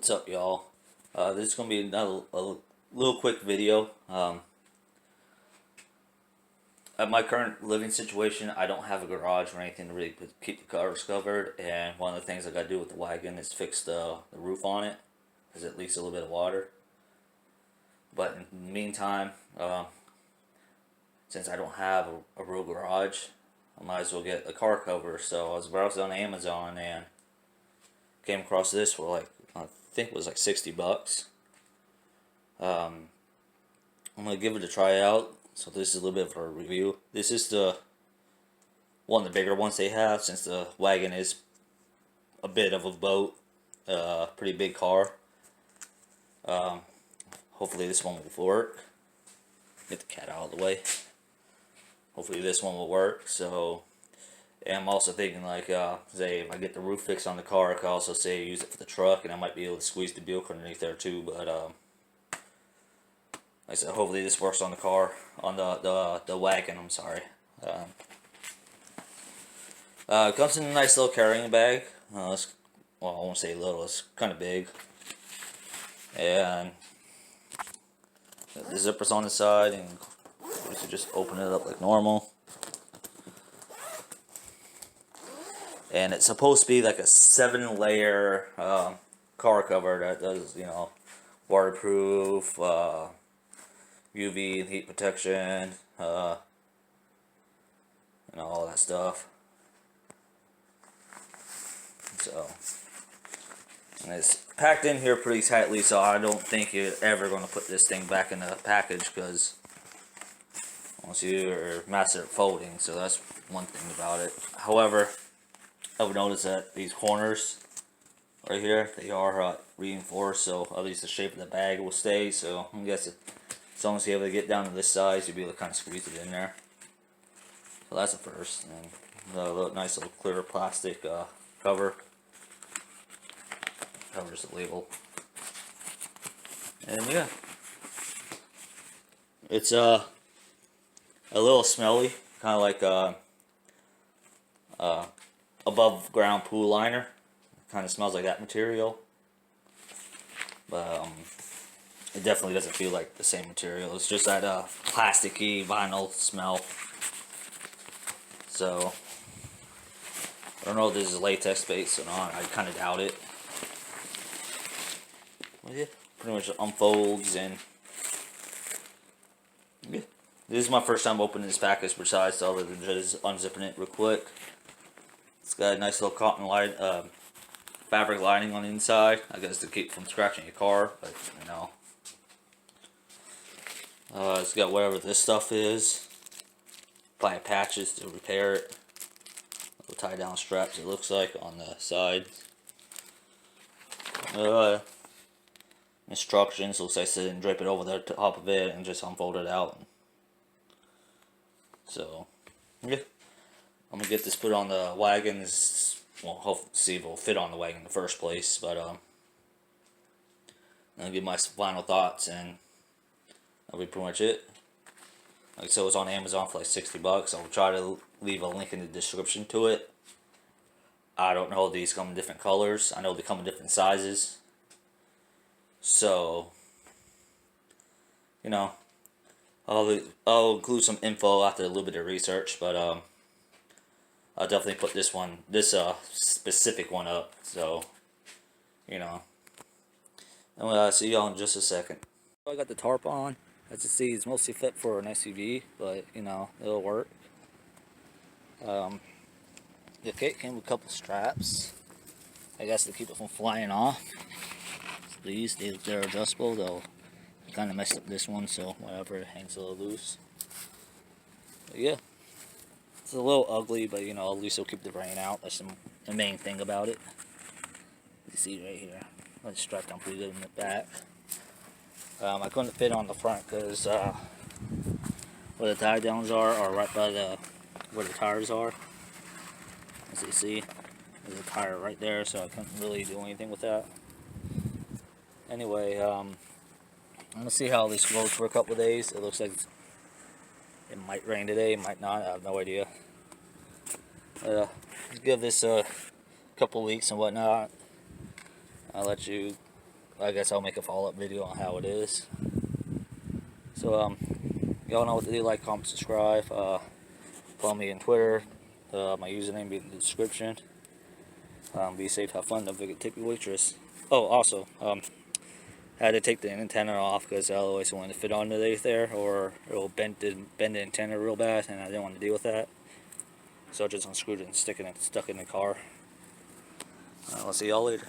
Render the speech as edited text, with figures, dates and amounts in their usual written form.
What's up, y'all? This is gonna be another little quick video. At my current living situation, I don't have a garage or anything to really keep the cars covered, and one of the things I gotta do with the wagon is fix the roof on it, because it leaks a little bit of water. But in the meantime, since I don't have a real garage, I might as well get a car cover. So I was browsing on Amazon and came across this for like, I think it was like 60 bucks. I'm gonna give it a try out. So this is a little bit of a review. This is one of the bigger ones they have, since the wagon is a bit of a boat, pretty big car. Hopefully this one will work. Get the cat out of the way. Hopefully this one will work. So, and I'm also thinking, like, say if I get the roof fixed on the car, I could also say use it for the truck, and I might be able to squeeze the vehicle underneath there too. But like I said, hopefully this works on the car, on the wagon. I'm sorry. It comes in a nice little carrying bag. Well, I won't say little. It's kind of big, and the zipper's on the side, and you can just open it up like normal. And it's supposed to be like a 7-layer car cover that does, waterproof, UV and heat protection, and all that stuff. So, and it's packed in here pretty tightly, so I don't think you're ever going to put this thing back in the package, because once you're master at folding, so that's one thing about it. However, I've noticed that these corners right here, they are reinforced, so at least the shape of the bag will stay. So I'm guessing as long as you're able to get down to this size, you'll be able to kind of squeeze it in there. So that's the first. And the nice little clear plastic cover covers the label. And yeah, it's a little smelly, kind of like above ground pool liner. Kind of smells like that material, but it definitely doesn't feel like the same material. It's just that plasticky vinyl smell. So I don't know if this is latex based or not. I kind of doubt it. But yeah, pretty much unfolds, and yeah, this is my first time opening this package, besides other than just unzipping it real quick. It's got a nice little cotton fabric lining on the inside, I guess to keep from scratching your car, but it's got whatever this stuff is, apply patches to repair it, little tie down straps it looks like on the side. Instructions, looks like I said, and drape it over the top of it and just unfold it out. So yeah, I'm gonna get this put on the wagon. Well, hopefully see if it'll fit on the wagon in the first place, but I'll give my final thoughts, and that'll be pretty much it. Like I said, it was on Amazon for like 60 bucks. I'll try to leave a link in the description to it. I don't know if these come in different colors. I know they come in different sizes. So, I'll include some info after a little bit of research, but I'll definitely put this specific one up. So, and I'll see y'all in just a second. I got the tarp on. As you see, it's mostly fit for an SUV, but it'll work. The kit came with a couple straps, I guess, to keep it from flying off. They're adjustable. They'll kind of messed up this one, so whatever, it hangs a little loose. But yeah, it's a little ugly, but at least it'll keep the rain out. That's the main thing about it. You see right here, it's strapped down pretty good in the back. I couldn't fit on the front because where the tie downs are right by where the tires are. As you see, there's a tire right there, so I couldn't really do anything with that. Anyway, I'm gonna see how this goes for a couple of days. It looks like it might rain today, it might not. I have no idea. Give this a couple weeks and whatnot. I'll let you I guess I'll make a follow-up video on how it is. So y'all know what to do: like, comment, subscribe. Follow me on Twitter. My username be in the description. Be safe, have fun, don't forget to tip your waitress. Oh, also, I had to take the antenna off because otherwise it wouldn't fit underneath there, or it'll bend the antenna real bad, and I didn't want to deal with that. So I just unscrewed it and stuck it in the car. I'll see y'all later.